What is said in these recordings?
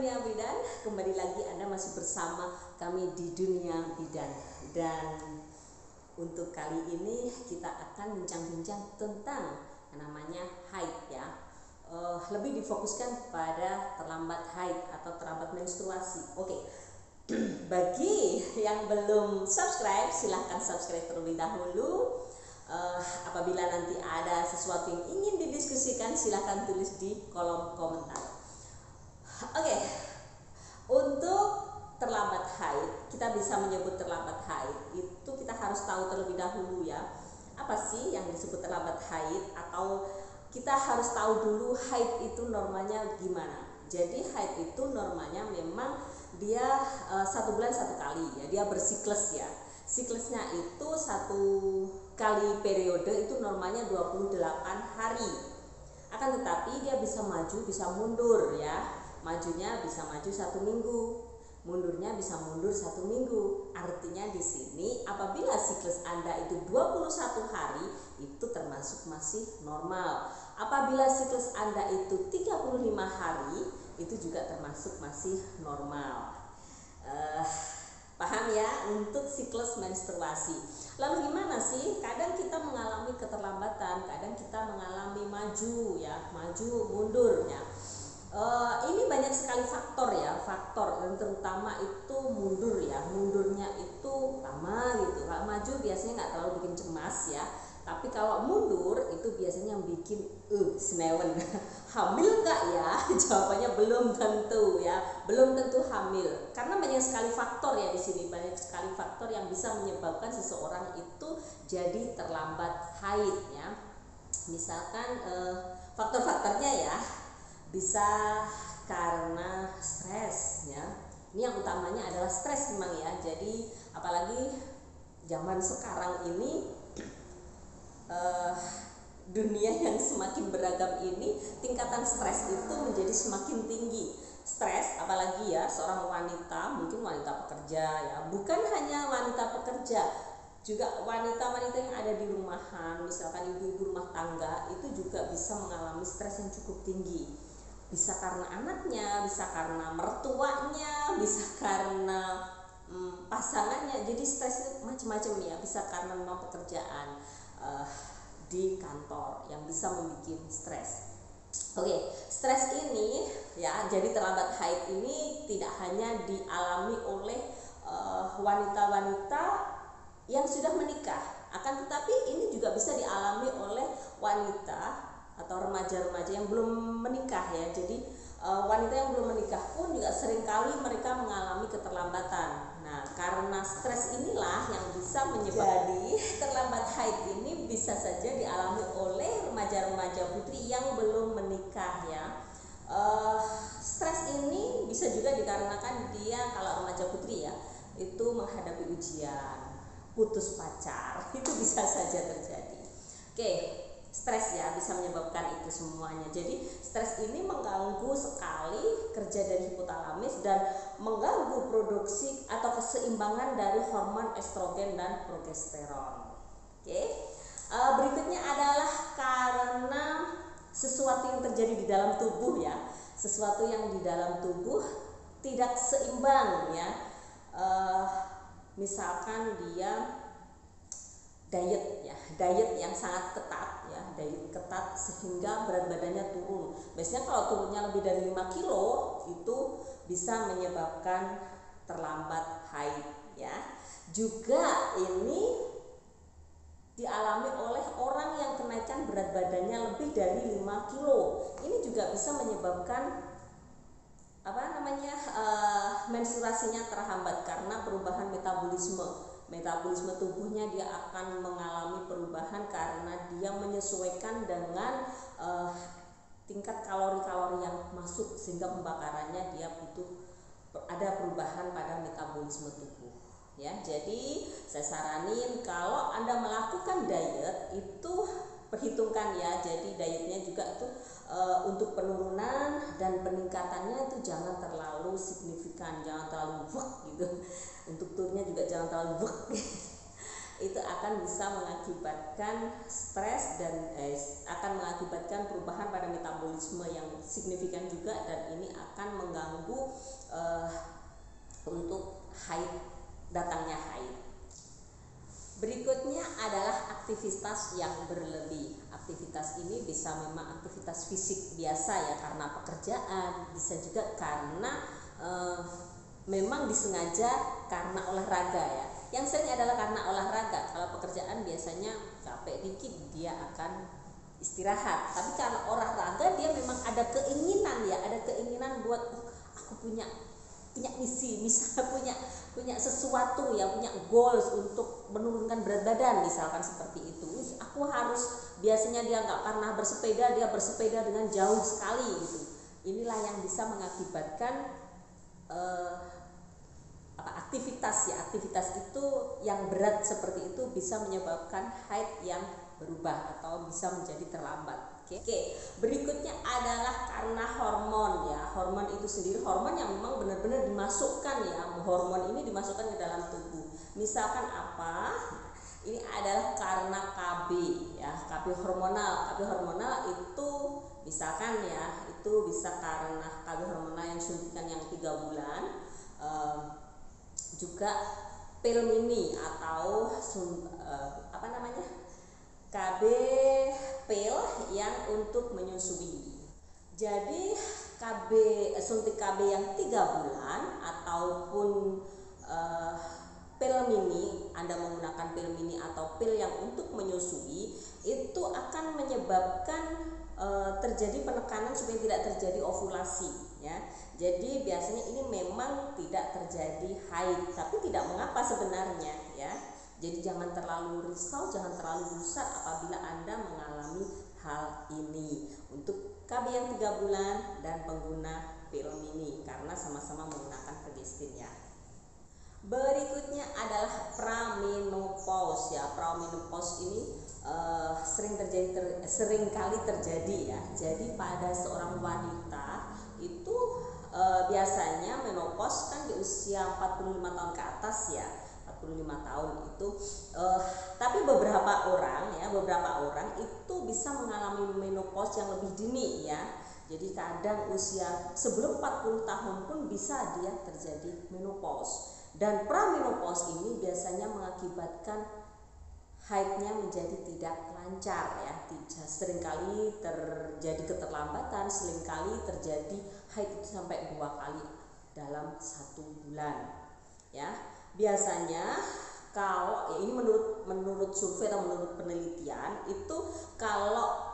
dunia bidan, kembali lagi Anda masih bersama kami di dunia bidan. Dan untuk kali ini kita akan bincang-bincang tentang yang namanya haid ya. Lebih difokuskan pada terlambat haid atau terlambat menstruasi. Oke. Bagi yang belum subscribe, silahkan subscribe terlebih dahulu. Apabila nanti ada sesuatu yang ingin didiskusikan, silahkan tulis di kolom komentar. Oke, untuk terlambat haid, kita bisa menyebut terlambat haid itu kita harus tahu terlebih dahulu ya. Apa sih yang disebut terlambat haid, atau kita harus tahu dulu haid itu normanya gimana. Jadi haid itu normanya memang dia 1 bulan 1 kali ya, dia bersiklus ya. Siklusnya itu 1 kali periode itu normanya 28 hari. Akan tetapi dia bisa maju bisa mundur ya. Majunya bisa maju 1 minggu, mundurnya bisa mundur 1 minggu. Artinya di sini apabila siklus Anda itu 21 hari itu termasuk masih normal. Apabila siklus Anda itu 35 hari itu juga termasuk masih normal. Paham ya untuk siklus menstruasi. Lalu gimana sih? Kadang kita mengalami keterlambatan, kadang kita mengalami maju ya, maju mundur ya. Ini banyak sekali faktor ya, dan terutama itu mundur ya, mundurnya itu lama gitu. Kalau maju biasanya nggak terlalu bikin cemas ya, tapi kalau mundur itu biasanya yang bikin senewen. Hamil nggak ya? Jawabannya belum tentu ya, belum tentu hamil, karena banyak sekali faktor ya di sini, banyak sekali faktor yang bisa menyebabkan seseorang itu jadi terlambat haid ya. Misalkan faktor-faktornya ya, bisa karena stres ya. Ini yang utamanya adalah stres memang ya. Jadi apalagi zaman sekarang ini, dunia yang semakin beragam ini, tingkatan stres itu menjadi semakin tinggi. Stres apalagi ya seorang wanita, mungkin wanita pekerja ya, bukan hanya wanita pekerja, juga wanita-wanita yang ada di rumahan, misalkan ibu-ibu rumah tangga itu juga bisa mengalami stres yang cukup tinggi. Bisa karena anaknya, bisa karena mertuanya, bisa karena pasangannya. Jadi stres macam-macam ya, bisa karena memang pekerjaan di kantor yang bisa membuat stres. Oke, stres ini ya, jadi terlambat haid ini tidak hanya dialami oleh wanita-wanita yang sudah menikah, akan tetapi ini juga bisa dialami oleh wanita atau remaja-remaja yang belum menikah ya. Jadi wanita yang belum menikah pun juga seringkali mereka mengalami keterlambatan. Nah, karena stres inilah yang bisa menyebabkan, jadi terlambat haid ini bisa saja dialami oleh remaja-remaja putri yang belum menikah ya. Stres ini bisa juga dikarenakan dia, kalau remaja putri ya, itu menghadapi ujian, putus pacar, itu bisa saja terjadi. Oke, stres ya bisa menyebabkan itu semuanya. Jadi stres ini mengganggu sekali kerja dari hipotalamus dan mengganggu produksi atau keseimbangan dari hormon estrogen dan progesteron. Oke. Berikutnya adalah karena sesuatu yang terjadi di dalam tubuh ya, sesuatu yang di dalam tubuh tidak seimbang ya. Misalkan dia diet yang sangat ketat ya, diet ketat sehingga berat badannya turun. Biasanya kalau turunnya lebih dari 5 kilo itu bisa menyebabkan terlambat haid ya. Juga ini dialami oleh orang yang kenaikan berat badannya lebih dari 5 kilo. Ini juga bisa menyebabkan menstruasinya terhambat karena perubahan metabolisme tubuhnya. Dia akan mengalami perubahan karena dia menyesuaikan dengan tingkat kalori-kalori yang masuk, sehingga pembakarannya dia butuh ada perubahan pada metabolisme tubuh ya. Jadi saya saranin kalau Anda melakukan diet itu perhitungkan ya. Jadi dietnya juga itu untuk penurunan dan peningkatannya itu jangan terlalu signifikan, jangan terlalu gitu. Untuk turunnya juga jangan terlalu itu akan bisa mengakibatkan stres dan akan mengakibatkan perubahan pada metabolisme yang signifikan juga, dan ini akan mengganggu untuk datangnya haid. Berikutnya adalah aktivitas yang berlebih. Aktivitas ini bisa memang aktivitas fisik biasa ya, karena pekerjaan, bisa juga karena memang disengaja karena olahraga ya. Yang sering adalah karena olahraga. Kalau pekerjaan biasanya capek dikit dia akan istirahat. Tapi kalau olahraga dia memang ada keinginan ya, ada keinginan buat aku punya misi, misalnya punya sesuatu ya, punya goals untuk menurunkan berat badan misalkan seperti itu. Aku harus, biasanya dia nggak pernah bersepeda, dia bersepeda dengan jauh sekali gitu. Inilah yang bisa mengakibatkan aktivitas itu yang berat seperti itu bisa menyebabkan haid yang berubah atau bisa menjadi terlambat. Oke. Berikutnya adalah karena hormon ya. Hormon itu sendiri, hormon yang memang benar-benar dimasukkan ya. Hormon ini dimasukkan ke dalam tubuh. Misalkan apa? Ini adalah karena KB ya, KB hormonal. KB hormonal itu misalkan ya, itu bisa karena KB hormonal yang suntikan yang 3 bulan. Juga pil mini atau KB pil yang untuk menyusui. Jadi suntik KB yang 3 bulan ataupun pil mini, Anda menggunakan pil mini atau pil yang untuk menyusui, itu akan menyebabkan terjadi penekanan supaya tidak terjadi ovulasi ya. Jadi biasanya ini memang tidak terjadi haid, tapi tidak mengapa sebenarnya ya. Jadi jangan terlalu risau, jangan terlalu gusar apabila Anda mengalami hal ini untuk KB yang 3 bulan dan pengguna pil mini, karena sama-sama menggunakan progestin ya. Berikutnya adalah pramenopause ya. Pramenopause ini sering kali terjadi ya. Jadi pada seorang wanita itu biasanya menopause kan di usia 45 tahun ke atas ya. 45 tahun itu tapi beberapa orang itu bisa mengalami menopause yang lebih dini ya. Jadi kadang usia sebelum 40 tahun pun bisa dia terjadi menopause. Dan pramenopause ini biasanya mengakibatkan haidnya menjadi tidak lancar ya. Seringkali terjadi keterlambatan, seringkali terjadi haid itu sampai 2 kali dalam 1 bulan ya. Biasanya kalau ya ini menurut survei atau menurut penelitian itu, kalau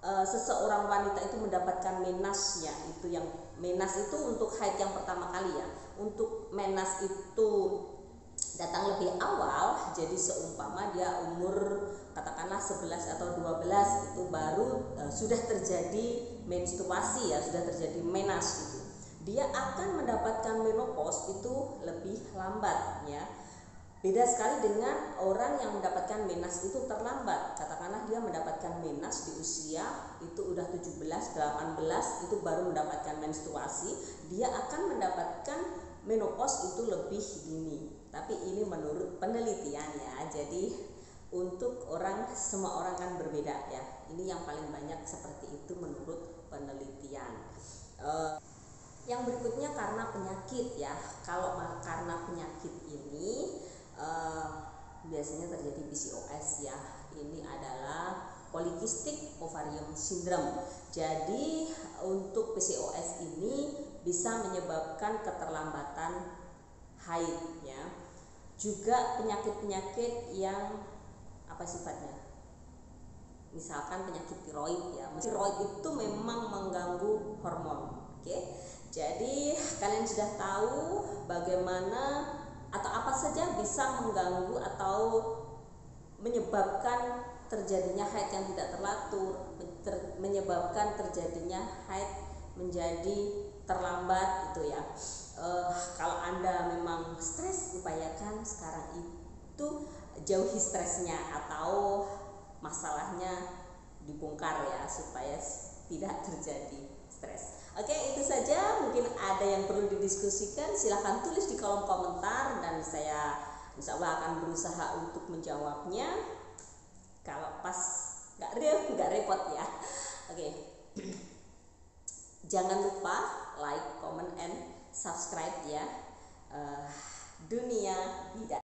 seseorang wanita itu mendapatkan menasnya, itu yang menas itu untuk haid yang pertama kali ya. Untuk menas itu datang lebih awal, jadi seumpama dia umur katakanlah 11 atau 12 itu baru sudah terjadi menstruasi ya, sudah terjadi menas gitu. Dia akan mendapatkan menopause itu lebih lambat ya. Beda sekali dengan orang yang mendapatkan menas itu terlambat. Katakanlah dia mendapatkan menas di usia itu udah 17, 18 itu baru mendapatkan menstruasi, dia akan mendapatkan menopause itu lebih dini. Tapi ini menurut penelitian ya. Jadi untuk semua orang kan berbeda ya. Ini yang paling banyak seperti itu menurut penelitian. Yang berikutnya karena penyakit ya. Kalau karena penyakit ini biasanya terjadi PCOS ya. Ini adalah polycystic ovarium syndrome. Jadi untuk PCOS ini bisa menyebabkan keterlambatan haid ya. Juga penyakit-penyakit yang apa sifatnya? Misalkan penyakit tiroid ya. Tiroid itu memang mengganggu hormon. Oke. Jadi kalian sudah tahu bagaimana atau apa saja bisa mengganggu atau menyebabkan terjadinya haid yang tidak teratur, menyebabkan terjadinya haid menjadi terlambat itu ya. Kalau Anda memang stres, upayakan sekarang itu jauhi stresnya atau masalahnya dibongkar ya, supaya tidak terjadi stres. Oke, itu saja. Mungkin ada yang perlu didiskusikan, silahkan tulis di kolom komentar dan saya insya Allah akan berusaha untuk menjawabnya. Kalau pas nggak repot ya. Oke. Jangan lupa like, comment, and subscribe ya. Dunia Bidan.